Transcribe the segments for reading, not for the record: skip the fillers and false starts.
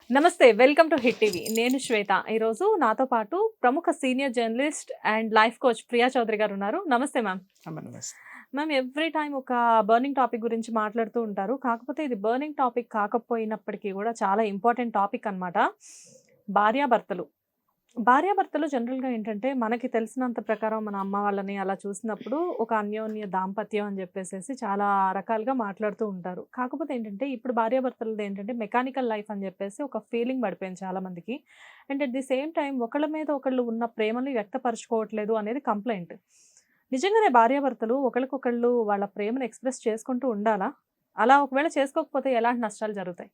నమస్తే welcome to hit TV. నేను శ్వేత. ఈరోజు నాతో పాటు ప్రముఖ senior journalist and life coach Priya Chaudhary garu ఉన్నారు. నమస్తే మ్యామ్. నమస్తే. మ్యామ్, ఎవ్రీ టైం ఒక బర్నింగ్ టాపిక్ గురించి మాట్లాడుతూ ఉంటారు. కాకపోతే ఇది బర్నింగ్ టాపిక్ కాకపోయినప్పటికీ కూడా చాలా ఇంపార్టెంట్ టాపిక్ అన్నమాట. భార్యాభర్తలు. భార్యాభర్తలు జనరల్‌గా ఏంటంటే, మనకి తెలిసినంత ప్రకారం మన అమ్మ వాళ్ళని అలా చూసినప్పుడు ఒక అన్యోన్య దాంపత్యం అని చెప్పేసేసి చాలా రకాలుగా మాట్లాడుతూ ఉంటారు. కాకపోతే ఏంటంటే, ఇప్పుడు భార్యాభర్తలది ఏంటంటే మెకానికల్ లైఫ్ అని చెప్పేసి ఒక ఫీలింగ్ పడిపోయింది చాలామందికి. And at the same time ఒకళ్ళ మీద ఒకళ్ళు ఉన్న ప్రేమని వ్యక్తపరుచుకోవట్లేదు అనేది కంప్లెయింట్. నిజంగానే భార్యాభర్తలు ఒకళ్ళకొకళ్ళు వాళ్ళ ప్రేమను ఎక్స్‌ప్రెస్ చేసుకుంటూ ఉండాలా? అలా ఒకవేళ చేసుకోకపోతే ఎలాంటి నష్టాలు జరుగుతాయి?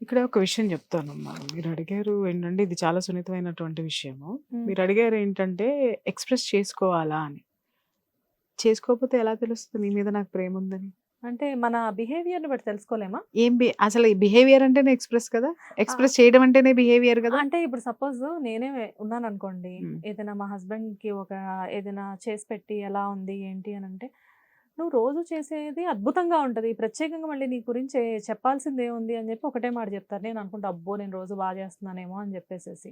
ఇక్కడ ఒక విషయం చెప్తానమ్మా. మీరు అడిగారు ఏంటంటే, ఇది చాలా సున్నితమైనటువంటి విషయము. హ్మ్. మీరు అడిగారు ఏంటంటే, ఎక్స్‌ప్రెస్ చేసుకోవాలా అని. చేసుకోకపోతే ఎలా తెలుస్తది నీ మీద నాకు ప్రేమ ఉందని? అంటే మన బిహేవియర్‌ని బట్టి తెలుసుకోలేమా? అసలు ఈ బిహేవియర్ అంటేనే ఎక్స్‌ప్రెస్ కదా! ఆ! ఎక్స్‌ప్రెస్ చేయడం అంటేనే బిహేవియర్ కదా! అంటే ఇప్పుడు సపోజ్ నేనే ఉన్నాననుకోండి. హ్మ్. ఏదైనా మా హస్బెండ్‌కి ఏదైనా చేసి పెట్టి ఎలా ఉంది, ఏంటి అనంటే, "నువ్వు రోజు చేసేది అద్భుతంగా ఉంటది. ప్రత్యేకంగా మళ్ళీ నీ గురించి చెప్పాల్సిందేముంది" అని చెప్పి ఒకటే మాట చెప్తారు. నేను అనుకుంటా, అబ్బో! నేను రోజు చేస్తున్నానేమో అని చెప్పేసేసి.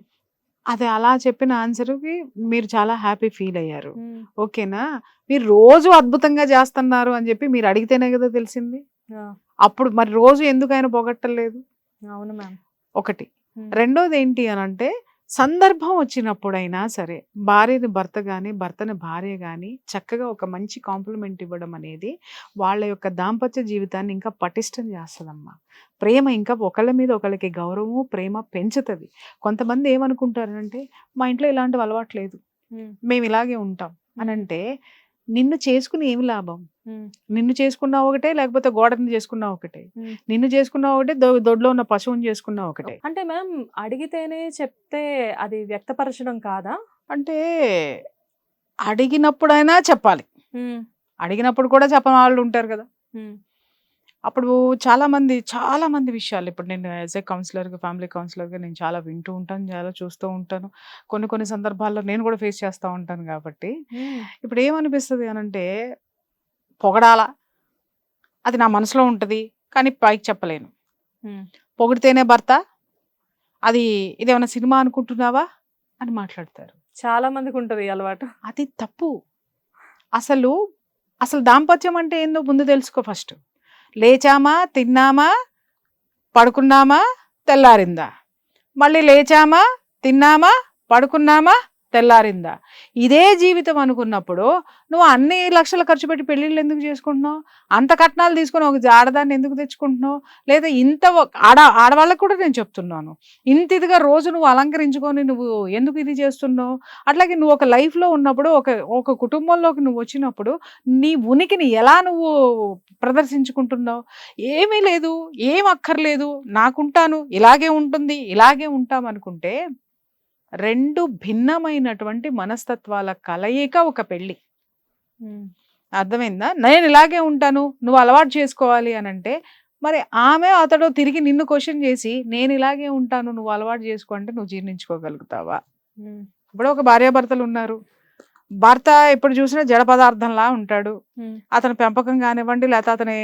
అది అలా చెప్పిన ఆన్సర్‌కి మీరు చాలా హ్యాపీ ఫీల్ అయ్యారు. హ్మ్. ఓకేనా? మీరు రోజు అద్భుతంగా చేస్తన్నారు అని చెప్పి మీరు అడిగితేనే కదా తెలిసింది. ఆ! అప్పుడు మరి రోజు ఎందుకు ఆయన పొగట్టలేదు? అవును మ్యామ్. ఒకటి. హ్మ్. రెండోదేంటి అనంటే, సందర్భం వచ్చినప్పుడైనా సరే, భార్యని భర్త గాని, భర్తని భార్య గాని, చక్కగా ఒక మంచి కాంప్లిమెంట్ ఇవ్వడం అనేది, వాళ్ళ యొక్క దాంపత్య జీవితాన్ని ఇంకా పటిష్టం చేస్తదమ్మా. ప్రేమ ఇంకా ఒకళ్ళ మీద ఒకళ్ళకి గౌరవము, ప్రేమ పెంచుతది. కొంతమంది ఏమనుకుంటారంటే, మా ఇంట్లో ఇలాంటివి అలవాటు లేదు. హ్మ్. మేము ఇలాగే ఉంటాం హ్మ్. అనంటే, నిన్ను చేసుకుని ఏమి లాభం? హ్మ్. నిన్ను చేసుకున్నా ఒకటే, లేకపోతే గోడని చేసుకున్నా ఒకటే. హ్మ్. నిన్ను చేసుకున్నా ఒకటే, దొడ్లో ఉన్న పశువుని చేసుకున్నా ఒకటే. అంటే మ్యామ్, అడిగితేనే చెప్తే అది వ్యక్తపరచడం కాదా? అంటే అడిగినప్పుడైనా చెప్పాలి. హ్మ్. అడిగినప్పుడు కూడా చెప్పని వాళ్ళు ఉంటారు కదా! హ్మ్. అప్పుడు చాలా మంది విషయాలు ఇప్పుడు నేను యాస్ ఎ కౌన్సిలర్‌గా, ఫ్యామిలీ కౌన్సిలర్‌గా నేను చాలా వింటూ ఉంటాను. చాలా చూస్తూ ఉంటాను. కొన్ని సందర్భాల్లో నేను కూడా ఫేస్ చేస్తా ఉంటాను కాబట్టి, హ్మ్. ఇప్పుడు ఏమనిపిస్తది అనంటే పొగడాలా? అది నా మనసులో ఉంటది. కానీ పైకి చెప్పలేను. హ్మ్. పొగిడితేనే భర్త, ఇదేమన్నా సినిమా అనుకుంటున్నావా? అని మాట్లాడతారు. చాలా మందికుంటది ఈ అలవాటు. అది తప్పు. అసలు, అసలు దాంపత్యం అంటే ఏందో ముందు తెలుసుకో ఫస్ట్. లేచామా, తిన్నామా, పడుకున్నామా, తెల్లారిందా. మళ్ళీ లేచామా, తిన్నామా, పడుకున్నామా, తెల్లారిందా. ఇదే జీవితం అనుకున్నప్పుడు నువ్వు అన్ని లక్షలు ఖర్చు పెట్టి పెళ్ళిళ్ళు ఎందుకు చేసుకుంటున్నావు? అంత కట్నాలు తీసుకొని ఒక ఆడదాన్ని ఎందుకు తెచ్చుకుంటున్నావు? లేదా ఆడవాళ్ళకి కూడా నేను చెప్తున్నాను. ఇంత ఇదిగా రోజు నువ్వు అలంకరించుకొని నువ్వు ఎందుకు ఇది చేస్తున్నావు? అట్లాగే నువ్వు ఒక లైఫ్‌లో ఉన్నప్పుడు ఒక కుటుంబంలోకి నువ్వు వచ్చినప్పుడు నీ ఉనికిని ఎలా నువ్వు ప్రదర్శించుకుంటున్నావు? ఏమీ లేదు, ఏం అక్కర్లేదు, నాకుంటాను, ఇలాగే ఉంటుంది, ఇలాగే ఉంటాం అనుకుంటే 2 భిన్నమైనటువంటి మనస్తత్వాల కలయిక ఒక పెళ్లి. హ్మ్. అర్థమైందా? నేను ఇలాగే ఉంటాను, నువ్వు అలవాటు చేసుకోవాలి అనంటే, మరి అతడు తిరిగి నిన్ను క్వెషన్ చేసి, నేను ఇలాగే ఉంటాను, నువ్వు అలవాటు చేసుకో అంటే నువ్వు జీర్ణించుకోగలుగుతావా? హ్మ్. ఇప్పుడు ఒక భార్యాభర్తలు ఉన్నారు. భర్త ఎప్పుడు చూసినా జడ పదార్థంలా ఉంటాడు. హ్మ్. అతని పెంపకం గానివ్వండి, లేతే అతని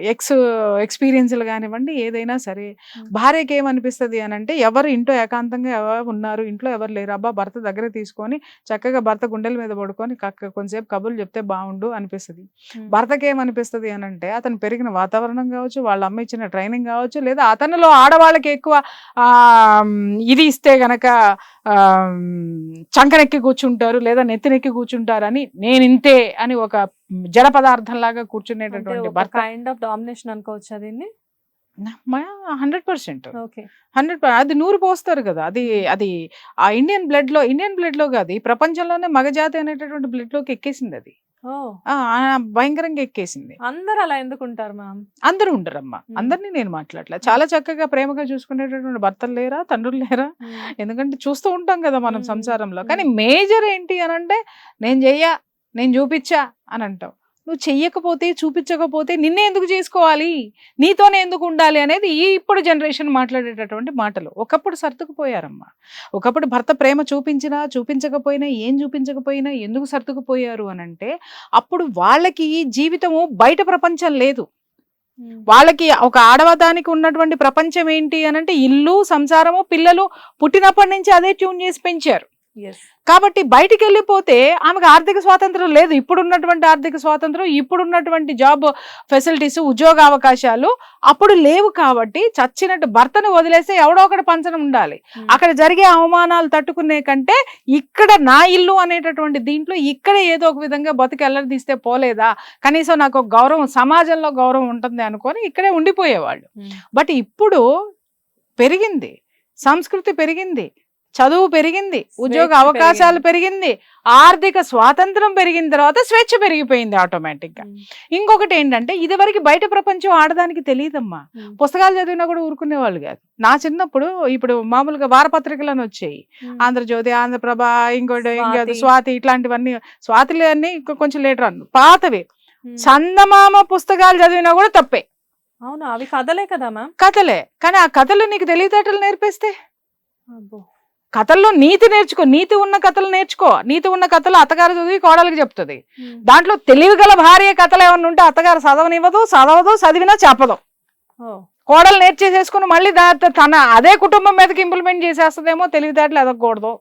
ఎక్స్ ఎక్స్‌పీరియన్స్‌లు గానివ్వండి, ఏదైనా సరే. హ్మ్. భార్యకేమనిపిస్తది అనంటే, ఇంట్లో ఏకాంతంగా ఎవరు ఉన్నారు, ఇంట్లో ఎవరు లేరు. అబ్బా! భర్త దగ్గరికి తీసుకొని, చక్కగా భర్త గుండెల మీద పడుకొని, కొంసేపు కబుర్లు చెప్తే బావుండు అనిపిస్తది. హ్మ్. భర్తకేమనిపిస్తది అనంటే, అతను పెరిగిన వాతావరణం గావచ్చు, వాళ్ళ అమ్మ ఇచ్చిన ట్రైనింగ్ గావచ్చు, లేదా అతనిలో ఆడవాళ్ళకి ఎక్కువ ఇది ఇస్తే గనక చంకనెక్కి కూర్చుంటారు, లేదా నెత్తినెక్కి కూర్చుంటారని, నేనింతే అని ఒక జడ పదార్థంలాగా అంటే కూర్చునేటటువంటి ఒక భర్త కైండ్ ఆఫ్ డామినేషన్ అనుకోవచ్చా దీన్ని? 100%. ఓకే. 100 అది నూరు పోస్తారు కదా! హ్మ్. అది ఆ ఇండియన్ బ్లడ్‌లో కాదు. ఈ ప్రపంచంలోనే మగజాతి అనేటటువంటి బ్లడ్‌లోకి ఎక్కేసిందది. ఓహ్! భయంకరంగా ఎక్కేసింది. అందరూ అలా ఎందుకుంటారు మ్యామ్? అందరూ ఉండరమ్మా. హ్మ్. అందరిని నేను మాట్లాడట్లా. హ్మ్. చాలా చక్కగా ప్రేమగా చూసుకునేటటువంటి భర్తలు లేరా? తండ్రులు లేరా? హ్మ్. ఎందుకంటే చూస్తూ ఉంటాం కదా మనం హ్మ్. సంసారంలో. హ్మ్. కానీ మేజర్ ఏంటి అనంటే, నేను చెయ్యా, నేను చూపిచ్చా అని అంటావు. నువ్వు చెయ్యకపోతే, చూపించకపోతే నిన్నే ఎందుకు చేసుకోవాలి? నీతోనే ఎందుకు ఉండాలి అనేది ఇప్పుడు జనరేషన్ మాట్లాడేటటువంటి మాటలు. ఒకప్పుడు సర్దుకుపోయారమ్మా. ఒకప్పుడు భర్త ప్రేమ చూపించినా, చూపించకపోయినా, ఏం చూపించకపోయినా ఎందుకు సర్దుకుపోయారు అనంటే, అప్పుడు వాళ్ళకి జీవితము బయట ప్రపంచం లేదు. వాళ్ళకి ఒక ఆడవదానికి ఉన్నటువంటి ప్రపంచం ఏంటి అని అంటే ఇల్లు, సంసారము, పిల్లలు. పుట్టినప్పటి నుంచి అదే ట్యూన్ చేసి పెంచారు. కాబట్టి బయటికి వెళ్ళిపోతే ఆమెకు ఆర్థిక స్వాతంత్రం లేదు. ఇప్పుడున్నటువంటి ఆర్థిక స్వాతంత్రం, ఇప్పుడున్నటువంటి జాబ్ ఫెసిలిటీస్, ఉద్యోగ అవకాశాలు అప్పుడు లేవు. కాబట్టి చచ్చినట్టు భర్తను వదిలేస్తే ఎవడో ఒకటి పంచనం ఉండాలి. అక్కడ జరిగే అవమానాలు తట్టుకునే కంటే ఇక్కడ నా ఇల్లు అనేటటువంటి దీంట్లో ఇక్కడ ఏదో ఒక విధంగా బతుకు ఎల్లదీస్తే పోలేదా, కనీసం నాకు ఒక గౌరవం, సమాజంలో గౌరవం ఉంటుంది అనుకొని ఇక్కడే ఉండిపోయేవాళ్ళు. బట్ ఇప్పుడు పెరిగింది, సంస్కృతి పెరిగింది, చదువు పెరిగింది, ఉద్యోగ అవకాశాలు పెరిగింది, ఆర్థిక స్వాతంత్రం పెరిగిన తర్వాత స్వేచ్ఛ పెరిగిపోయింది ఆటోమేటిక్ గా. ఇంకొకటి ఏంటంటే ఇదివరకు బయట ప్రపంచం ఆడదానికి తెలియదమ్మా. పుస్తకాలు చదివినా కూడా ఊరుకునే వాళ్ళు కాదు. నా చిన్నప్పుడు ఇప్పుడు మామూలుగా వారపత్రికలను వచ్చాయి, ఆంధ్రజ్యోతి, ఆంధ్రప్రభ, ఇంకోటి స్వాతి, ఇట్లాంటివన్నీ. స్వాతిలు అన్ని కొంచెం లేటర్ అన్న పాతవి. చందమామ పుస్తకాలు చదివినా కూడా తప్పే. అవును, అవి కథలే కదా మ్యామ్. కథలే, కానీ ఆ కథలు నీకు తెలివితేటలు నేర్పిస్తే, కథల్లో నీతి నేర్చుకో, నీతి ఉన్న కథలు నేర్చుకో. నీతి ఉన్న కథలు అత్తగారు చదివి కోడలికి చెప్తుంది. దాంట్లో తెలివి గల భార్య కథలు ఏమన్నా ఉంటే అత్తగారు చదవనివ్వదు, చదివినా చెప్పదు. కోడలు నేర్చేసేసుకుని మళ్ళీ తన అదే కుటుంబం మీదకి ఇంప్లిమెంట్ చేసేస్తుందేమో, తెలివితేటలు ఎదగకూడదు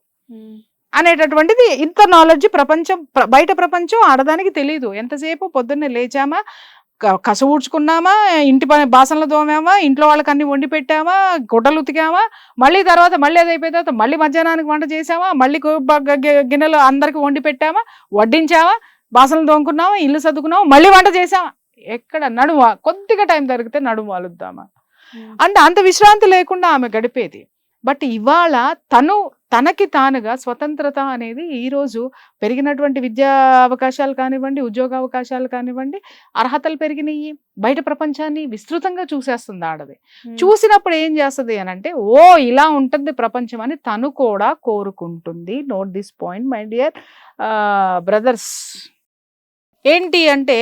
అనేటటువంటిది. ఇంత నాలెడ్జ్ ప్రపంచం, బయట ప్రపంచం ఆడదానికి తెలియదు. ఎంతసేపు పొద్దున్నే లేచామా, కసు ఊడ్చుకున్నామా, ఇంటి పని బాసనలు తోమామా, ఇంట్లో వాళ్ళకి అన్ని వండి పెట్టామా, గుడ్డలు ఉతికామా, మళ్ళీ తర్వాత మళ్ళీ అది అయిపోయిన తర్వాత మళ్ళీ మధ్యాహ్నానికి వంట చేసామా, మళ్ళీ గిన్నెలు అందరికి వండి పెట్టామా, వడ్డించామా, బాసనలు తోముకున్నామా, ఇల్లు సర్దుకున్నామా, మళ్ళీ వంట చేసామా. ఎక్కడ నడుమ కొద్దిగా టైం దొరికితే నడుము వాలుద్దామా అంటే అంత విశ్రాంతి లేకుండా ఆమె గడిపేది. బట్ ఇవాళ తనకి తానుగా స్వతంత్రత అనేది ఈరోజు పెరిగినటువంటి విద్యా అవకాశాలు కానివ్వండి, ఉద్యోగ అవకాశాలు కానివ్వండి, అర్హతలు పెరిగినాయి. బయట ప్రపంచాన్ని విస్తృతంగా చూసేస్తుంది ఆడది. చూసినప్పుడు ఏం చేస్తుంది అని అంటే, ఓ ఇలా ఉంటుంది ప్రపంచం అని తను కూడా కోరుకుంటుంది. Note this point my dear brothers. ఏంటి అంటే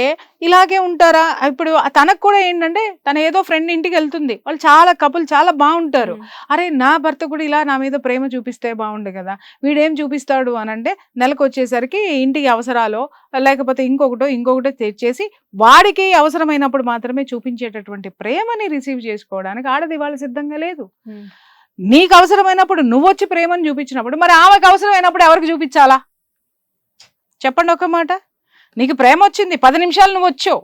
ఇలాగే ఉంటారా? ఇప్పుడు తనకు కూడా ఏంటంటే తన ఏదో ఫ్రెండ్ ఇంటికి వెళ్తుంది, వాళ్ళు చాలా కపుల్ చాలా బాగుంటారు. అరే నా భర్త కూడా ఇలా నా మీద ప్రేమ చూపిస్తే బాగుండు కదా, వీడేం చూపిస్తాడు అని అంటే నెలకు వచ్చేసరికి ఇంటికి అవసరాలు లేకపోతే ఇంకొకటో తెచ్చేసి వాడికి అవసరమైనప్పుడు మాత్రమే చూపించేటటువంటి ప్రేమని రిసీవ్ చేసుకోవడానికి ఆడది వాళ్ళు సిద్ధంగా లేదు. నీకు అవసరమైనప్పుడు నువ్వు వచ్చి ప్రేమను చూపించినప్పుడు మరి ఆమెకు అవసరమైనప్పుడు ఎవరికి చూపించాలా చెప్పండి ఒక మాట. నీకు ప్రేమ వచ్చింది, 10 నిమిషాలు నువ్వు వచ్చావు,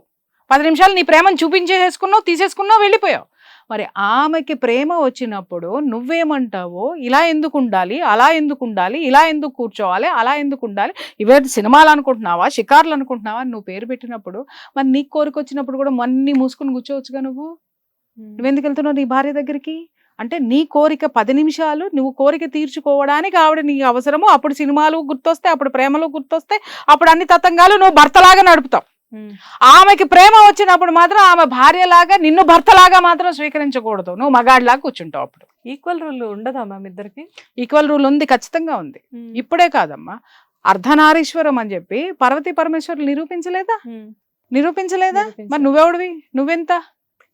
10 నిమిషాలు నీ ప్రేమను చూపించేసుకున్నావు, తీసేసుకున్నావు, వెళ్ళిపోయావు. మరి ఆమెకి ప్రేమ వచ్చినప్పుడు నువ్వేమంటావో, ఇలా ఎందుకు ఉండాలి, అలా ఎందుకు ఉండాలి, ఇలా ఎందుకు కూర్చోవాలి, అలా ఎందుకు ఉండాలి, ఇవే సినిమాలు అనుకుంటున్నావా, షికార్లు అనుకుంటున్నావా నువ్వు పేరు పెట్టినప్పుడు, మరి నీకు కోరిక వచ్చినప్పుడు కూడా మన్ని మూసుకుని కూర్చోవచ్చుగా. నువ్వెందుకు వెళ్తున్నావు నీ భార్య దగ్గరికి అంటే నీ కోరిక 10 నిమిషాలు నువ్వు కోరిక తీర్చుకోవడానికి ఆవిడ నీకు అవసరము. అప్పుడు సినిమాలు గుర్తొస్తాయి, అప్పుడు ప్రేమలు గుర్తొస్తాయి, అప్పుడు అన్ని తతంగాలు నువ్వు భర్తలాగా నడుపుతావు. ఆమెకి ప్రేమ వచ్చినప్పుడు మాత్రం ఆమె భార్యలాగా నిన్ను భర్తలాగా మాత్రం స్వీకరించకూడదు, నువ్వు మగాడిలాగా కూర్చుంటావు. అప్పుడు ఈక్వల్ రూల్ ఉండదా మ్యామ్ ఇద్దరికి? ఈక్వల్ రూల్ ఉంది, ఖచ్చితంగా ఉంది. ఇప్పుడే కాదమ్మా, అర్ధనారీశ్వరం అని చెప్పి పార్వతీ పరమేశ్వరులు నిరూపించలేదా? మరి నువ్వెవడివి, నువ్వెంత?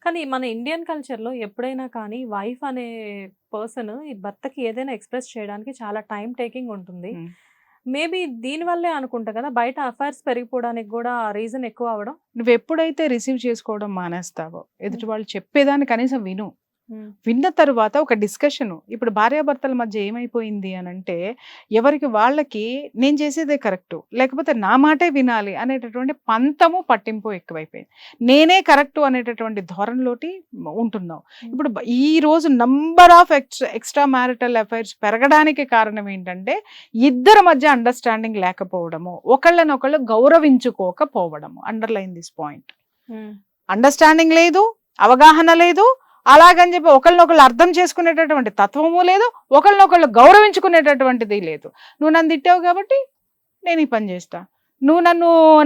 కానీ మన ఇండియన్ కల్చర్ లో ఎప్పుడైనా కానీ వైఫ్ అనే పర్సన్ ఈ భర్తకి ఏదైనా ఎక్స్ప్రెస్ చేయడానికి చాలా టైం టేకింగ్ ఉంటుంది. మేబీ దీని వల్లే అనుకుంటా కదా బయట అఫైర్స్ పెరిగిపోవడానికి కూడా రీజన్ ఎక్కువ అవడం. నువ్వు ఎప్పుడైతే రిసీవ్ చేసుకోవడం మానేస్తావో, ఎదుటి వాళ్ళు చెప్పేదాన్ని కనీసం విన్న తర్వాత ఒక డిస్కషన్. ఇప్పుడు భార్యాభర్తల మధ్య ఏమైపోయింది అని అంటే, ఎవరికి వాళ్ళకి నేను చేసేదే కరెక్టు లేకపోతే నా మాటే వినాలి అనేటటువంటి పంతము పట్టింపు ఎక్కువైపోయింది. నేనే కరెక్టు అనేటటువంటి ధోరణిలోటి ఉంటున్నావు. ఇప్పుడు ఈ రోజు number of extra marital affairs పెరగడానికి కారణం ఏంటంటే ఇద్దరి మధ్య అండర్స్టాండింగ్ లేకపోవడము, ఒకళ్ళనొకళ్ళు గౌరవించుకోకపోవడము. Underline this point. అండర్స్టాండింగ్ లేదు, అవగాహన లేదు, అలాగని చెప్పి ఒకళ్ళనొకళ్ళు అర్థం చేసుకునేటటువంటి తత్వము లేదు, ఒకళ్ళనొకళ్ళు గౌరవించుకునేటటువంటిది లేదు. నువ్వు నన్ను తిట్టావు కాబట్టి నేను ఈ పని చేస్తా, నువ్వు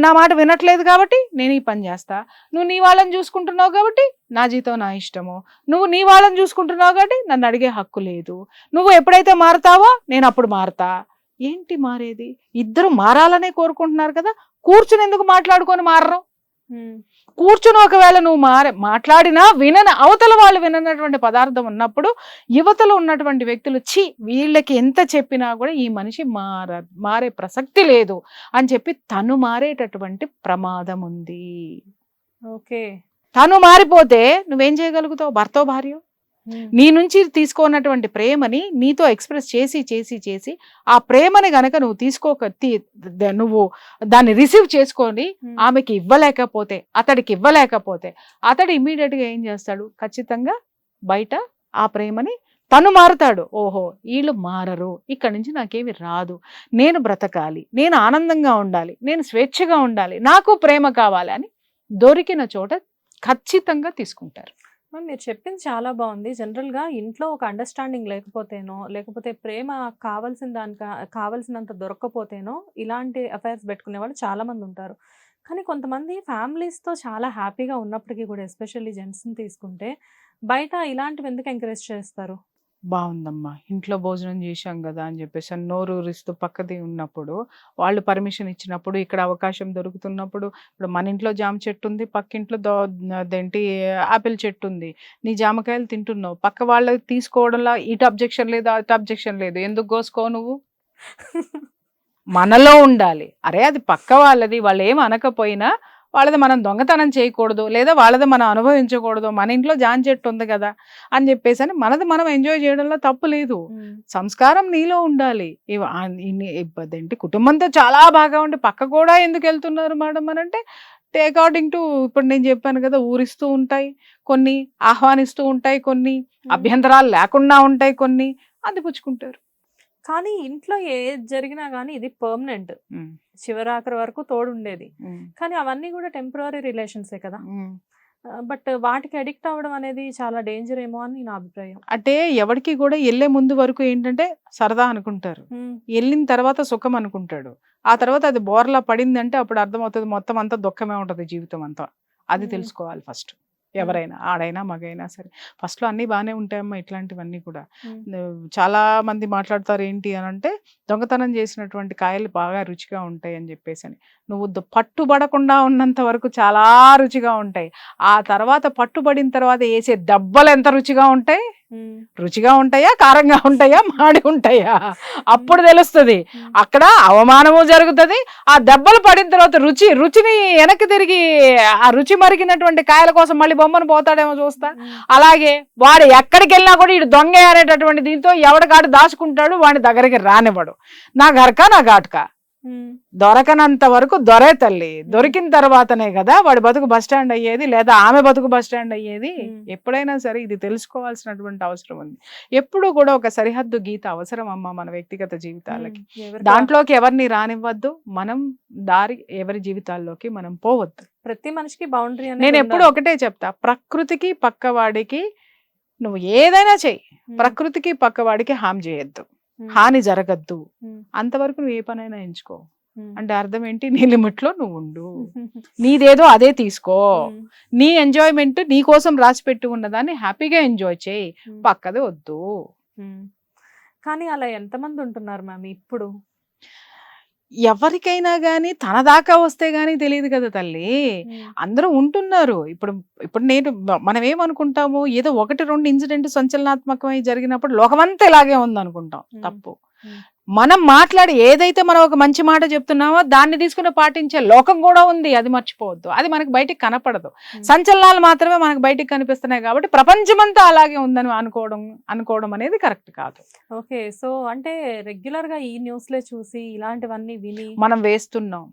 నా మాట వినట్లేదు కాబట్టి నేను ఈ పని చేస్తా, నువ్వు నీ వాళ్ళని చూసుకుంటున్నావు కాబట్టి నా జీతం నా ఇష్టము, నువ్వు నీ వాళ్ళని చూసుకుంటున్నావు కాబట్టి నన్ను అడిగే హక్కు లేదు, నువ్వు ఎప్పుడైతే మారుతావో నేను అప్పుడు మారుతా. ఏంటి మారేది? ఇద్దరు మారాలనే కోరుకుంటున్నారు కదా, కూర్చుని ఎందుకు మాట్లాడుకొని మారరు? కూర్చుని ఒకవేళ నువ్వు మాట్లాడినా అవతల వాళ్ళు విననటువంటి పదార్థం ఉన్నప్పుడు యువతలో ఉన్నటువంటి వ్యక్తులు వీళ్ళకి ఎంత చెప్పినా కూడా ఈ మనిషి మారే ప్రసక్తి లేదు అని చెప్పి తను మారేటటువంటి ప్రమాదం ఉంది. ఓకే. తను మారిపోతే నువ్వేం చేయగలుగుతావు? భర్తో భార్య నీ నుంచి తీసుకున్నటువంటి ప్రేమని నీతో ఎక్స్ప్రెస్ చేసి చేసి చేసి ఆ ప్రేమని గనక నువ్వు నువ్వు దాన్ని రిసీవ్ చేసుకొని ఆమెకి ఇవ్వలేకపోతే, అతడికి ఇవ్వలేకపోతే, అతడు ఇమ్మీడియట్ గా ఏం చేస్తాడు? ఖచ్చితంగా బయట ఆ ప్రేమని తను మారుతాడు. ఓహో వీళ్ళు మారరు, ఇక్కడి నుంచి నాకేమి రాదు, నేను బ్రతకాలి, నేను ఆనందంగా ఉండాలి, నేను స్వేచ్ఛగా ఉండాలి, నాకు ప్రేమ కావాలి అని దొరికిన చోట ఖచ్చితంగా తీసుకుంటారు. మీరు చెప్పింది చాలా బాగుంది. జనరల్గా ఇంట్లో ఒక అండర్స్టాండింగ్ లేకపోతేనో, లేకపోతే ప్రేమ కావాల్సినంత దొరక్కపోతేనో ఇలాంటి అఫైర్స్ పెట్టుకునే వాళ్ళు చాలా మంది ఉంటారు. కానీ కొంతమంది ఫ్యామిలీస్తో చాలా హ్యాపీగా ఉన్నప్పటికీ కూడా, ఎస్పెషల్లీ జెంట్స్ని తీసుకుంటే, బయట ఇలాంటివి ఎందుకు ఎంకరేజ్ చేస్తారు? బాగుందమ్మా, ఇంట్లో భోజనం చేశాం కదా అని చెప్పేసి నోరూరిస్తూ పక్కది ఉన్నప్పుడు, వాళ్ళు పర్మిషన్ ఇచ్చినప్పుడు, ఇక్కడ అవకాశం దొరుకుతున్నప్పుడు, ఇప్పుడు మన ఇంట్లో జామ చెట్టు ఉంది, పక్కింట్లో అదేంటి ఆపిల్ చెట్టు ఉంది, నీ జామకాయలు తింటున్నావు, పక్క వాళ్ళకి తీసుకోవడంలో ఇటు అబ్జెక్షన్ లేదు, అటు అబ్జెక్షన్ లేదు, ఎందుకు కోసుకో నువ్వు? మనలో ఉండాలి. అరే అది పక్క వాళ్ళది, వాళ్ళు ఏం అనకపోయినా వాళ్ళది మనం దొంగతనం చేయకూడదు, లేదా వాళ్ళది మనం అనుభవించకూడదు, మన ఇంట్లో జామ చెట్టు ఉంది కదా అని చెప్పేసి అని మనది మనం ఎంజాయ్ చేయడంలో తప్పు లేదు. సంస్కారం నీలో ఉండాలి. అదేంటి కుటుంబంతో చాలా బాగా ఉండి పక్క కూడా ఎందుకు వెళ్తున్నారు మేడం అని అంటే, అకార్డింగ్ టు ఇప్పుడు నేను చెప్పాను కదా, ఊరిస్తూ ఉంటాయి కొన్ని, ఆహ్వానిస్తూ ఉంటాయి కొన్ని, అభ్యంతరాలు లేకుండా ఉంటాయి కొన్ని, అందిపుచ్చుకుంటారు. కానీ ఇంట్లో ఏది జరిగినా కానీ ఇది పర్మనెంట్, చివరాఖరి వరకు తోడుండేది. కానీ అవన్నీ కూడా టెంపరరీ రిలేషన్సే కదా. బట్ వాటికి అడిక్ట్ అవ్వడం అనేది చాలా డేంజర్ ఏమో అని నా అభిప్రాయం. అంటే ఎవరికి కూడా వెళ్ళే ముందు వరకు ఏంటంటే సరదా అనుకుంటారు, వెళ్ళిన తర్వాత సుఖం అనుకుంటాడు, ఆ తర్వాత అది బోర్లా పడిందంటే అప్పుడు అర్థమవుతుంది మొత్తం అంతా దుఃఖమే ఉంటది జీవితం అంతా. అది తెలుసుకోవాలి ఫస్ట్. ఎవరైనా ఆడైనా మగైనా సరే ఫస్ట్లో అన్నీ బాగానే ఉంటాయమ్మా. ఇట్లాంటివన్నీ కూడా చాలా మంది మాట్లాడతారు ఏంటి అని అంటే, దొంగతనం చేసినటువంటి కాయలు బాగా రుచిగా ఉంటాయి అని చెప్పేసి అని. నువ్వు పట్టుబడకుండా ఉన్నంత వరకు చాలా రుచిగా ఉంటాయి, ఆ తర్వాత పట్టుబడిన తర్వాత వేసే దెబ్బలు ఎంత రుచిగా ఉంటాయి. రుచిగా ఉంటాయా, కారంగా ఉంటాయా, మాడి ఉంటాయా, అప్పుడు తెలుస్తుంది. అక్కడ అవమానము జరుగుతుంది, ఆ దెబ్బలు పడిన తర్వాత రుచిని వెనక్కి తిరిగి ఆ రుచి మరిగినటువంటి కాయల కోసం మళ్ళీ బొమ్మను పోతాడేమో చూస్తా. అలాగే వాడు ఎక్కడికి వెళ్ళినా కూడా ఇటు దొంగ అనేటటువంటి దీంతో ఎవడికాడు దాచుకుంటాడు, వాడి దగ్గరికి రానివ్వడు. నా గరక నా ఘాటుక, దొరకనంత వరకు దొరే తల్లి, దొరికిన తర్వాతనే కదా వాడి బతుకు బస్ స్టాండ్ అయ్యేది, లేదా ఆమె బతుకు బస్ స్టాండ్ అయ్యేది. ఎప్పుడైనా సరే ఇది తెలుసుకోవాల్సినటువంటి అవసరం ఉంది. ఎప్పుడు కూడా ఒక సరిహద్దు గీత అవసరం అమ్మా మన వ్యక్తిగత జీవితాలకి. దాంట్లోకి ఎవరిని రానివ్వద్దు, మనం ఎవరి జీవితాల్లోకి మనం పోవద్దు. ప్రతి మనిషికి బౌండరీ. నేను ఎప్పుడు ఒకటే చెప్తా, ప్రకృతికి పక్కవాడికి నువ్వు ఏదైనా చెయ్యి, ప్రకృతికి పక్కవాడికి హామ్ చేయొద్దు, హాని జరగద్దు, అంతవరకు నువ్వు ఏ పనైనా ఎంచుకో. అంటే అర్థం ఏంటి? నీ లిమిట్ లో నువ్వు ఉండు, నీదేదో అదే తీసుకో, నీ ఎంజాయ్మెంట్ నీ కోసం రాసి పెట్టి ఉన్నదాన్ని హ్యాపీగా ఎంజాయ్ చేయి, పక్కదే వద్దు. కానీ అలా ఎంతమంది ఉంటున్నారు మ్యామ్ ఇప్పుడు? ఎవరికైనా గానీ తన దాకా వస్తే గానీ తెలియదు కదా తల్లి, అందరూ ఉంటున్నారు. ఇప్పుడు మనం ఏమనుకుంటాము, ఏదో 1-2 ఇన్సిడెంట్ సంచలనాత్మకమై జరిగినప్పుడు లోకమంతా ఇలాగే ఉందనుకుంటాం. తప్పు. మనం మాట్లాడి ఏదైతే మనం ఒక మంచి మాట చెప్తున్నామో దాన్ని తీసుకుని పాటించే లోకం కూడా ఉంది, అది మర్చిపోవద్దు. అది మనకి బయటికి కనపడదు, సంచలనాలు మాత్రమే మనకు బయటికి కనిపిస్తున్నాయి. కాబట్టి ప్రపంచమంతా అలాగే ఉందని అనుకోవడం అనేది కరెక్ట్ కాదు. ఓకే, సో అంటే రెగ్యులర్ గా ఈ న్యూస్లే చూసి ఇలాంటివన్నీ విని మనం వేస్తున్నాం,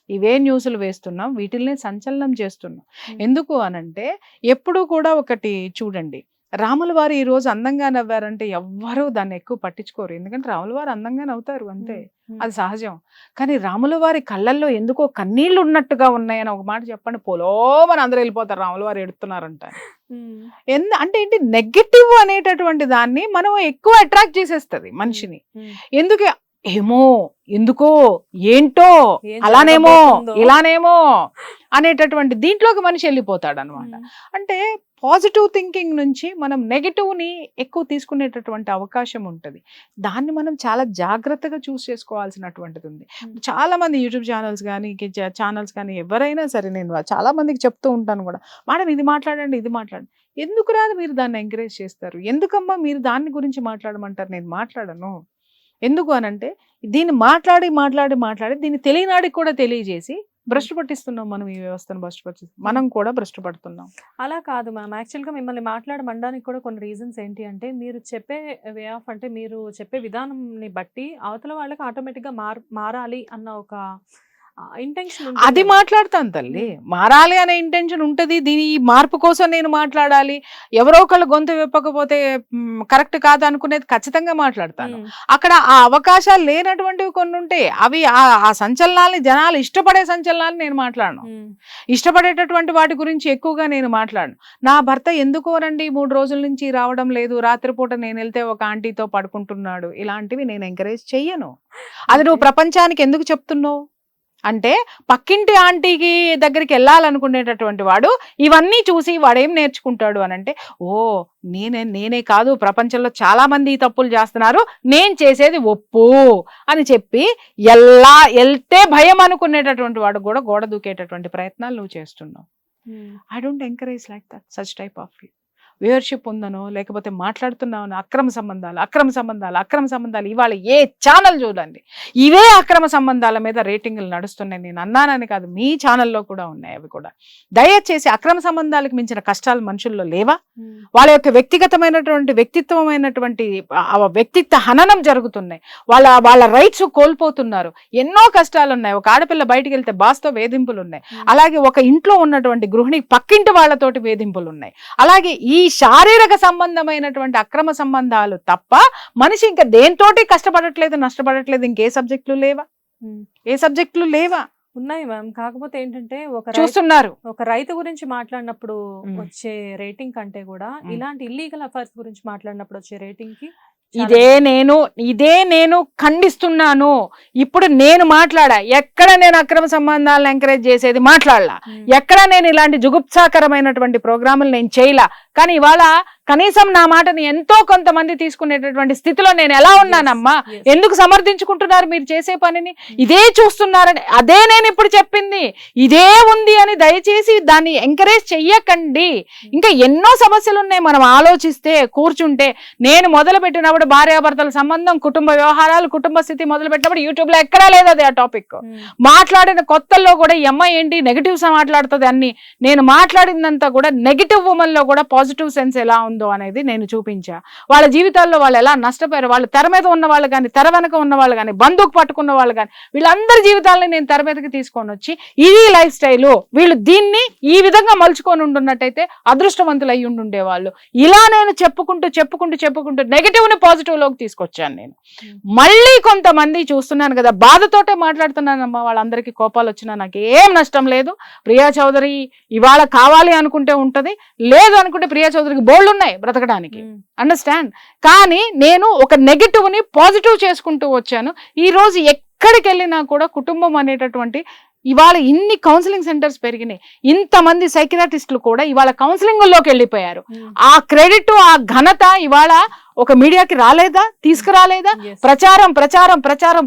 ఇవే న్యూస్లు వేస్తున్నాం, వీటిల్ని సంచలనం చేస్తున్నాం. ఎందుకు అనంటే ఎప్పుడు కూడా ఒకటి చూడండి, రాముల వారు ఈ రోజు అందంగా నవ్వారంటే ఎవ్వరూ దాన్ని ఎక్కువ పట్టించుకోరు, ఎందుకంటే రాముల వారు అందంగా నవ్వుతారు అంతే, అది సహజం. కానీ రాముల వారి కళ్ళల్లో ఎందుకో కన్నీళ్లు ఉన్నట్టుగా ఉన్నాయని ఒక మాట చెప్పండి, పోలోమని అందరూ వెళ్ళిపోతారు రాముల వారు ఎడుతున్నారంట. అంటే ఏంటి, నెగటివ్ అనేటటువంటి దాన్ని మనం ఎక్కువ అట్రాక్ట్ చేసేస్తుంది మనిషిని. ఎందుకు ఏమో, ఎందుకో, ఏంటో, అలానేమో ఇలానేమో అనేటటువంటి దీంట్లోకి మనిషి వెళ్ళిపోతాడు అనమాట. అంటే పాజిటివ్ థింకింగ్ నుంచి మనం నెగటివ్ని ఎక్కువ తీసుకునేటటువంటి అవకాశం ఉంటుంది. దాన్ని మనం చాలా జాగ్రత్తగా చూస్ చేసుకోవాల్సినటువంటిది ఉంది. చాలా మంది యూట్యూబ్ ఛానల్స్ కానీ ఎవరైనా సరే, నేను చాలా మందికి చెప్తూ ఉంటాను కూడా, మేడం ఇది మాట్లాడండి, ఇది మాట్లాడండి. ఎందుకు రాదు మీరు దాన్ని ఎంకరేజ్ చేస్తారు? ఎందుకమ్మా మీరు దాని గురించి మాట్లాడమంటారు? నేను మాట్లాడను. ఎందుకు అనంటే దీన్ని మాట్లాడి దీన్ని తెలియనాడికి కూడా తెలియజేసి భ్రష్టు పట్టిస్తున్నాం మనం, ఈ వ్యవస్థను భ్రష్టు పట్టిస్తున్నాం, మనం కూడా భ్రష్టు పడుతున్నాం. అలా కాదు మ్యామ్. యాక్చువల్‌గా మిమ్మల్ని మాట్లాడమనడానికి కూడా కొన్ని రీజన్స్ ఏంటి అంటే, మీరు చెప్పే వే ఆఫ్ అంటే మీరు చెప్పే విధానంని బట్టి అవతల వాళ్ళకి ఆటోమేటిక్‌గా మారాలి అన్న ఒక ఇంటెన్షన్ అది ఉంటుంది. మాట్లాడతాను తల్లి, మారాలి అనే ఇంటెన్షన్ ఉంటది. దీని ఈ మార్పు కోసం నేను మాట్లాడాలి, ఎవరో ఒకళ్ళు గొంతు విప్పకపోతే కరెక్ట్ కాదు అనుకునేది ఖచ్చితంగా మాట్లాడతాను. అక్కడ ఆ అవకాశాలు లేనటువంటివి కొన్ని ఉంటాయి. అవి ఆ సంచలనాలని, జనాలు ఇష్టపడే సంచలనాలు నేను మాట్లాడను. ఇష్టపడేటటువంటి వాటి గురించి ఎక్కువగా నేను మాట్లాడను. నా భర్త ఎందుకోనండి 3 రోజుల నుంచి రావడం లేదు, రాత్రిపూట నేను వెళ్తే ఒక ఆంటీతో పడుకుంటున్నాడు, ఇలాంటివి నేను ఎంకరేజ్ చెయ్యను. అది నువ్వు ప్రపంచానికి ఎందుకు చెప్తున్నావు అంటే, పక్కింటి ఆంటీకి దగ్గరికి వెళ్ళాలనుకునేటటువంటి వాడు ఇవన్నీ చూసి వాడేం నేర్చుకుంటాడు అని అంటే, ఓ నేనే కాదు, ప్రపంచంలో చాలా మంది ఈ తప్పులు చేస్తున్నారు, నేను చేసేది ఒప్పు అని చెప్పి వెళ్తే భయం అనుకునేటటువంటి వాడు కూడా గోడ దూకేటటువంటి ప్రయత్నాలు నువ్వు చేస్తున్నావు. I don't encourage like that, such type of వ్యూవర్షిప్ ఉందనో లేకపోతే మాట్లాడుతున్నామనో అక్రమ సంబంధాలు ఇవాళ ఏ ఛానల్ చూడండి ఇవే అక్రమ సంబంధాల మీద రేటింగ్లు నడుస్తున్నాయి. నేను అన్నానని కాదు, మీ ఛానల్లో కూడా ఉన్నాయి అవి కూడా. దయచేసి అక్రమ సంబంధాలకు మించిన కష్టాలు మనుషుల్లో లేవా? వాళ్ళ యొక్క వ్యక్తిత్వమైనటువంటి వ్యక్తిత్వ హననం జరుగుతున్నాయి, వాళ్ళ రైట్స్ కోల్పోతున్నారు, ఎన్నో కష్టాలు ఉన్నాయి. ఒక ఆడపిల్ల బయటికి వెళ్తే బాస్తో వేధింపులు ఉన్నాయి, అలాగే ఒక ఇంట్లో ఉన్నటువంటి గృహిణి పక్కింటి వాళ్ళతోటి వేధింపులు ఉన్నాయి. అలాగే ఈ శారీరక సంబంధమైనటువంటి అక్రమ సంబంధాలు తప్ప మనిషి ఇంకా దేంతోటి కష్టపడట్లేదు, నష్టపడట్లేదు. ఇంకే సబ్జెక్టులు లేవా? ఉన్నాయి మ్యామ్. కాకపోతే ఏంటంటే చూస్తున్నారు, ఒక రైతు గురించి మాట్లాడినప్పుడు వచ్చే రేటింగ్ కంటే కూడా ఇలాంటి ఇల్లీగల్ అఫైర్స్ గురించి మాట్లాడినప్పుడు వచ్చే రేటింగ్ కి ఇదే నేను ఖండిస్తున్నాను. ఇప్పుడు నేను మాట్లాడా, ఎక్కడ నేను అక్రమ సంబంధాలను ఎంకరేజ్ చేసేది మాట్లాడలా, ఎక్కడ నేను ఇలాంటి జుగుప్సాకరమైనటువంటి ప్రోగ్రాములు నేను చేయలా. కానీ ఇవాళ కనీసం నా మాటని ఎంతో కొంతమంది తీసుకునేటటువంటి స్థితిలో నేను ఎలా ఉన్నానమ్మా? ఎందుకు సమర్థించుకుంటున్నారు మీరు చేసే పనిని? ఇదే చూస్తున్నారని, అదే నేను ఇప్పుడు చెప్పింది, ఇదే ఉంది అని దయచేసి దాన్ని ఎంకరేజ్ చెయ్యకండి. ఇంకా ఎన్నో సమస్యలు ఉన్నాయి. మనం ఆలోచిస్తే కూర్చుంటే, నేను మొదలు పెట్టినప్పుడు భార్యాభర్తల సంబంధం, కుటుంబ వ్యవహారాలు, కుటుంబ స్థితి మొదలు పెట్టినప్పుడు యూట్యూబ్ లో ఎక్కడా లేదు అది ఆ టాపిక్. మాట్లాడిన కొత్తల్లో కూడా ఈ అమ్మాయి ఏంటి నెగిటివ్స్ మాట్లాడుతుంది అన్ని, నేను మాట్లాడిందంతా కూడా నెగిటివ్ ఉమెన్ లో కూడా పాజిటివ్ సెన్స్ ఎలా ఉందో అనేది నేను చూపించా. వాళ్ళ జీవితాల్లో వాళ్ళు ఎలా నష్టపోయారు, వాళ్ళు తెర మీద ఉన్న వాళ్ళు కానీ, తెర వెనక ఉన్న వాళ్ళు కానీ, బంధుకు పట్టుకున్న వాళ్ళు కానీ, వీళ్ళందరి జీవితాలని నేను తెర మీదకి తీసుకొని వచ్చి ఇది లైఫ్ స్టైలు, వీళ్ళు దీన్ని ఈ విధంగా మలుచుకొని ఉంటున్నట్టయితే అదృష్టవంతులు అయ్యి ఉండేవాళ్ళు. ఇలా నేను చెప్పుకుంటూ నెగిటివ్ ని పాజిటివ్ లోకి తీసుకొచ్చాను నేను. మళ్ళీ కొంతమంది చూస్తున్నాను కదా, బాధతోటే మాట్లాడుతున్నానమ్మా, వాళ్ళందరికీ కోపాలు వచ్చినా నాకు ఏం నష్టం లేదు. ప్రియా చౌదరి ఇవాళ కావాలి అనుకుంటే ఉంటది, లేదు అనుకుంటే ప్రియా చౌదరికి బోల్డ్ ఉన్నాయి బ్రతకడానికి, అండర్స్టాండ్. కానీ నేను ఒక నెగిటివ్ ని పాజిటివ్ చేసుకుంటూ వచ్చాను. ఈ రోజు ఎక్కడికి వెళ్ళినా కూడా కుటుంబం అనేటటువంటి, ఇవాళ ఇన్ని కౌన్సిలింగ్ సెంటర్స్ పెరిగినాయి, ఇంతమంది సైకియాట్రిస్టులు కూడా ఇవాళ కౌన్సిలింగ్ లోకి వెళ్ళిపోయారు. ఆ క్రెడిట్, ఆ ఘనత ఇవాళ ఒక మీడియాకి రాలేదా, తీసుకురాలేదా?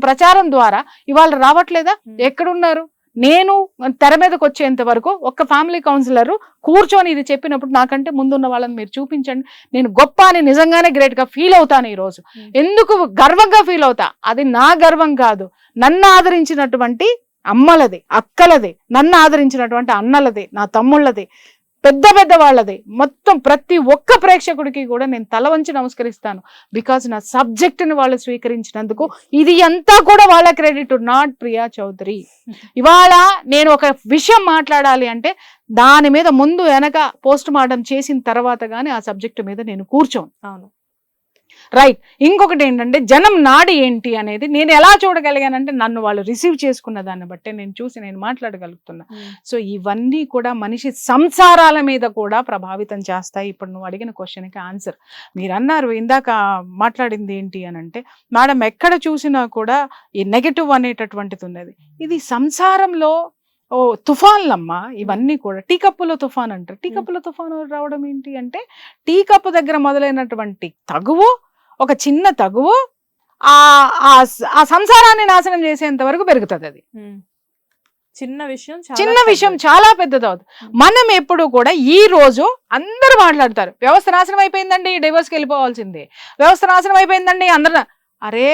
ప్రచారం ద్వారా ఇవాళ రావట్లేదా? ఎక్కడున్నారు? నేను తెర మీదకి వచ్చేంత వరకు ఒక్క ఫ్యామిలీ కౌన్సిలర్ కూర్చొని ఇది చెప్పినప్పుడు నాకంటే ముందున్న వాళ్ళని మీరు చూపించండి, నేను గొప్ప అని నిజంగానే గ్రేట్ గా ఫీల్ అవుతాను. ఈ రోజు ఎందుకు గర్వంగా ఫీల్ అవుతా? అది నా గర్వం కాదు, నన్ను ఆదరించినటువంటి అమ్మలది, అక్కలది, నన్ను ఆదరించినటువంటి అన్నలది, నా తమ్ముళ్ళది, పెద్ద వాళ్ళది, మొత్తం ప్రతి ఒక్క ప్రేక్షకుడికి కూడా నేను తల వంచి నమస్కరిస్తాను. బికాజ్ నా సబ్జెక్ట్ని వాళ్ళు స్వీకరించినందుకు ఇది అంతా కూడా వాళ్ళ క్రెడిట్, నాట్ ప్రియా చౌదరి. ఇవాళ నేను ఒక విషయం మాట్లాడాలి అంటే దాని మీద ముందు వెనక పోస్ట్ మార్టం చేసిన తర్వాత కానీ ఆ సబ్జెక్ట్ మీద నేను కూర్చోను. అవును, రైట్. ఇంకొకటి ఏంటంటే, జనం నాడి ఏంటి అనేది నేను ఎలా చూడగలిగానంటే, నన్ను వాళ్ళు రిసీవ్ చేసుకున్న దాన్ని బట్టే నేను చూసి నేను మాట్లాడగలుగుతున్నా. సో ఇవన్నీ కూడా మనిషి సంసారాల మీద కూడా ప్రభావితం చేస్తాయి. ఇప్పుడు నువ్వు అడిగిన క్వశ్చన్కి ఆన్సర్ మీరు అన్నారు, ఇందాక మాట్లాడింది ఏంటి అని అంటే, మేడం ఎక్కడ చూసినా కూడా ఈ నెగటివ్ అనేటటువంటిది ఉన్నది. ఇది సంసారంలో తుఫాన్లమ్మా ఇవన్నీ కూడా. టీ కప్పులో తుఫాన్ అంటారు. టీ కప్పులో తుఫాను రావడం ఏంటి అంటే, టీ కప్పు దగ్గర మొదలైనటువంటి తగువు, ఒక చిన్న తగువు ఆ సంసారాన్ని నాశనం చేసేంత వరకు పెరుగుతుంది. అది చిన్న విషయం చాలా పెద్దది అవుతుంది. మనం ఎప్పుడు కూడా ఈ రోజు అందరూ మాట్లాడతారు, వ్యవస్థ నాశనం అయిపోయిందండి, డివోర్స్కి వెళ్ళిపోవాల్సిందే, వ్యవస్థ నాశనం అయిపోయిందండి అందరూ. అరే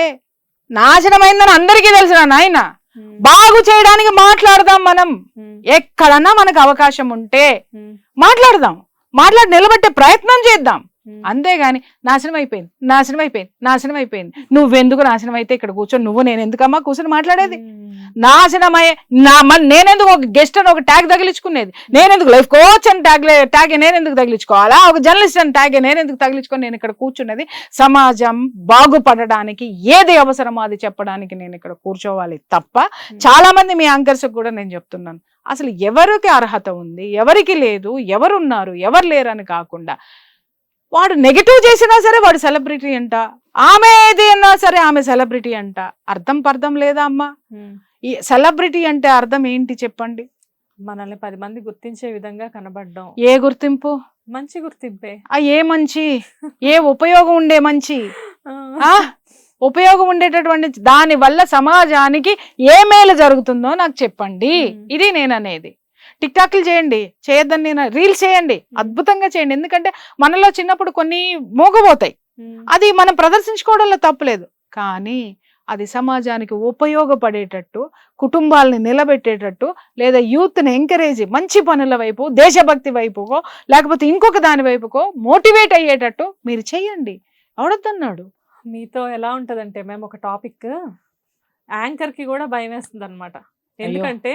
నాశనం అయిందని అందరికీ తెలుసురా నాయన, బాగు చేయడానికి మాట్లాడదాం. మనం ఎక్కడన్నా మనకు అవకాశం ఉంటే మాట్లాడదాం, మాట్లాడి నిలబెట్టే ప్రయత్నం చేద్దాం. అంతేగాని నాశనం అయిపోయింది నువ్వెందుకు నాశనం అయితే ఇక్కడ కూర్చొని నువ్వు నేను ఎందుకమ్మా కూర్చొని మాట్లాడేది? నాశనమయ్యే నేనెందుకు ఒక గెస్ట్ అని ఒక ట్యాగ్ తగిలించుకునేది? నేనెందుకు లైఫ్ కోచ్ అని ట్యాగ్ నేనెందుకు తగిలించుకోవాలా? ఒక జర్నలిస్ట్ అని ట్యాగ్ నేనెందుకు తగిలించుకొని నేను ఇక్కడ కూర్చున్నది? సమాజం బాగుపడడానికి ఏది అవసరమో అది చెప్పడానికి నేను ఇక్కడ కూర్చోవాలి తప్ప, చాలా మంది మీ యాంకర్స్ కూడా నేను చెప్తున్నాను, అసలు ఎవరికి అర్హత ఉంది, ఎవరికి లేదు, ఎవరున్నారు ఎవరు లేరు అని కాకుండా, వాడు నెగిటివ్ చేసినా సరే వాడు సెలబ్రిటీ అంట, ఆమె ఏది అన్నా సరే ఆమె సెలబ్రిటీ అంట. అర్థం పర్థం లేదా అమ్మా? ఈ సెలబ్రిటీ అంటే అర్థం ఏంటి చెప్పండి? మనల్ని 10 మంది గుర్తించే విధంగా కనబడడం. ఏ గుర్తింపు? మంచి గుర్తింపే. ఏ మంచి? ఏ ఉపయోగం ఉండే మంచి? ఉపయోగం ఉండేటటువంటి దాని వల్ల సమాజానికి ఏ మేలు జరుగుతుందో నాకు చెప్పండి. ఇది నేను అనేది. టిక్ టాక్లు చేయండి, చేయొద్దని నేను, రీల్స్ చేయండి, అద్భుతంగా చేయండి. ఎందుకంటే మనలో చిన్నప్పుడు కొన్ని మోగబోతాయి, అది మనం ప్రదర్శించుకోవడంలో తప్పులేదు. కానీ అది సమాజానికి ఉపయోగపడేటట్టు, కుటుంబాలని నిలబెట్టేటట్టు, లేదా యూత్ని ఎంకరేజ్ మంచి పనుల వైపు, దేశభక్తి వైపుకో లేకపోతే ఇంకొక దాని వైపుకో మోటివేట్ అయ్యేటట్టు మీరు చెయ్యండి. ఎవడొద్దన్నాడు? మీతో ఎలా ఉంటదంటే మేము ఒక టాపిక్ యాంకర్ కి కూడా భయం వేస్తుంది అనమాట. ఎందుకంటే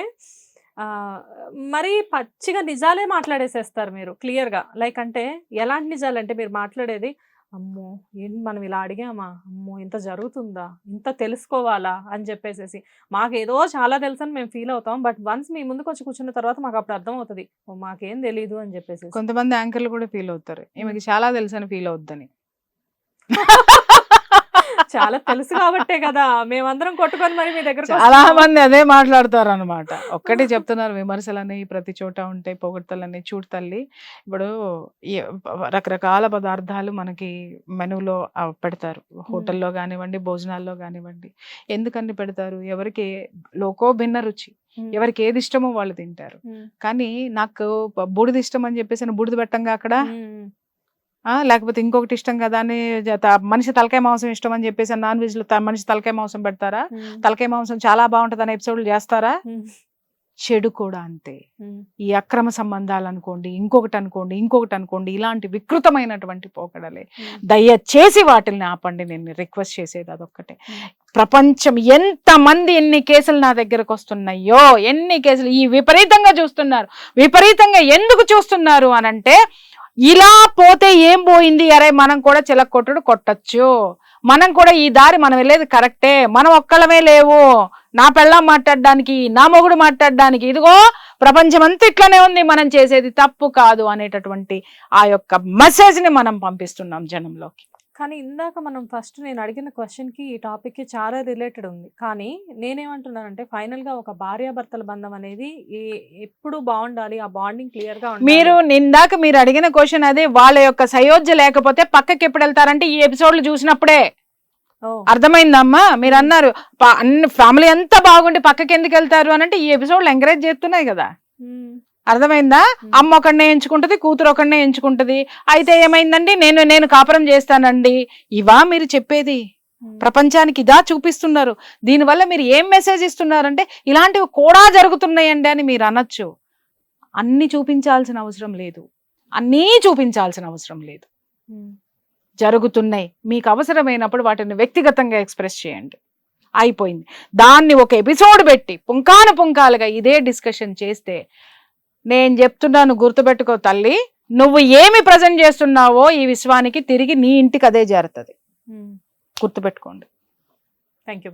మరి పచ్చిగా నిజాలే మాట్లాడేసేస్తారు మీరు క్లియర్ గా. లైక్ అంటే ఎలాంటి నిజాలు అంటే మీరు మాట్లాడేది, అమ్మో ఏంటి మనం ఇలా అడిగామా, అమ్మో ఇంత జరుగుతుందా, ఇంత తెలుసుకోవాలా అని చెప్పేసేసి మాకేదో చాలా తెలుసు అని మేము ఫీల్ అవుతాం. బట్ వన్స్ మీ ముందుకు వచ్చి కూర్చున్న తర్వాత మాకు అప్పుడు అర్థం అవుతుంది, మాకేం తెలీదు అని చెప్పేసి. కొంతమంది యాంకర్లు కూడా ఫీల్ అవుతారు, ఈమెకి చాలా తెలుసు అని ఫీల్ అవుద్దని. చాలా తెలుసు కాబట్టే కదా మేమందరం కొట్టుకొని మరి మీ దగ్గర. చాలా మంది అదే మాట్లాడతారు అనమాట. ఒక్కటి చెప్తున్నారు, విమర్శలని ప్రతి చోట ఉంటాయి, పొగడ్తలని. చూడు తల్లి, ఇప్పుడు రకరకాల పదార్థాలు మనకి మెనూలో పెడతారు, హోటల్లో కానివ్వండి, భోజనాల్లో కానివ్వండి. ఎందుకని పెడతారు? ఎవరికి లోకో భిన్న రుచి, ఎవరికి ఏది ఇష్టమో వాళ్ళు తింటారు. కానీ నాకు బూడిద ఇష్టం అని చెప్పేసి బూడిద పెట్టంగా అక్కడ, లేకపోతే ఇంకొకటి ఇష్టం కదా అని మనిషి తలకాయ మాంసం ఇష్టం అని చెప్పేసి నాన్ వెజ్ లో మనిషి తలకాయ మాంసం పెడతారా? తలకాయ మాంసం చాలా బాగుంటది అనే ఎపిసోడ్లు చేస్తారా? చెడు కూడా అంతే. ఈ అక్రమ సంబంధాలు అనుకోండి, ఇంకొకటి అనుకోండి, ఇలాంటి వికృతమైనటువంటి పోకడలే. దయచేసి వాటిని ఆపండి. నేను రిక్వెస్ట్ చేసేది అదొక్కటే. ప్రపంచం ఎంతమంది ఎన్ని కేసులు నా దగ్గరకు వస్తున్నాయో, ఎన్ని కేసులు ఈ విపరీతంగా చూస్తున్నారు. విపరీతంగా ఎందుకు చూస్తున్నారు అనంటే, ఇలా పోతే ఏం పోయింది, అరే మనం కూడా చిలక్కొట్టుడు కొట్టచ్చు, మనం కూడా ఈ దారి మనం వెళ్ళేది కరెక్టే, మనం ఒక్కళ్ళమే లేవు, నా పెళ్ళాం మాట్లాడడానికి, నా మొగుడు మాట్లాడడానికి, ఇదిగో ప్రపంచం అంతా ఇట్లనే ఉంది, మనం చేసేది తప్పు కాదు అనేటటువంటి ఆ యొక్క మెసేజ్ ని మనం పంపిస్తున్నాం జనంలోకి. కానీ ఇందాక మనం ఫస్ట్ నేను అడిగిన క్వశ్చన్కి ఈ టాపిక్కి చాలా రిలేటెడ్ ఉంది. కానీ నేనేమంటున్నానంటే ఫైనల్గా ఒక భార్యాభర్తల బంధం అనేది ఎప్పుడు బాగుండాలి, ఆ బాండింగ్ క్లియర్గా ఉండాలి. మీరు ఇందాక మీరు అడిగిన క్వశ్చన్ అదే, వాళ్ళ యొక్క సయోధ్య లేకపోతే పక్కకి ఎప్పుడు వెళ్తారంటే ఈ ఎపిసోడ్లు చూసినప్పుడే. అర్థమైందమ్మా? మీరు అన్నారు ఫ్యామిలీ అంతా బాగుండి పక్కకి ఎందుకు వెళ్తారు అని అంటే ఈ ఎపిసోడ్లు ఎంకరేజ్ చేస్తున్నాయి కదా. అర్థమైందా? అమ్మ ఒకడినే ఎంచుకుంటది, కూతురు ఒకడినే ఎంచుకుంటది. అయితే ఏమైందండి, నేను కాపురం చేస్తానండి, ఇవా మీరు చెప్పేది? ప్రపంచానికి ఇదా చూపిస్తున్నారు. దీనివల్ల మీరు ఏం మెసేజ్ ఇస్తున్నారంటే ఇలాంటివి కూడా జరుగుతున్నాయండి అని మీరు అనొచ్చు. అన్ని చూపించాల్సిన అవసరం లేదు, జరుగుతున్నాయి. మీకు అవసరమైనప్పుడు వాటిని వ్యక్తిగతంగా ఎక్స్ప్రెస్ చేయండి, అయిపోయింది. దాన్ని ఒక ఎపిసోడ్ పెట్టి పుంకాలుగా ఇదే డిస్కషన్ చేస్తే, నేను చెప్తున్నాను గుర్తుపెట్టుకో తల్లి, నువ్వు ఏమి ప్రజెంట్ చేస్తున్నావో ఈ విశ్వానికి తిరిగి నీ ఇంటికి అదే చేరుతుంది. గుర్తుపెట్టుకోండి. Thank you.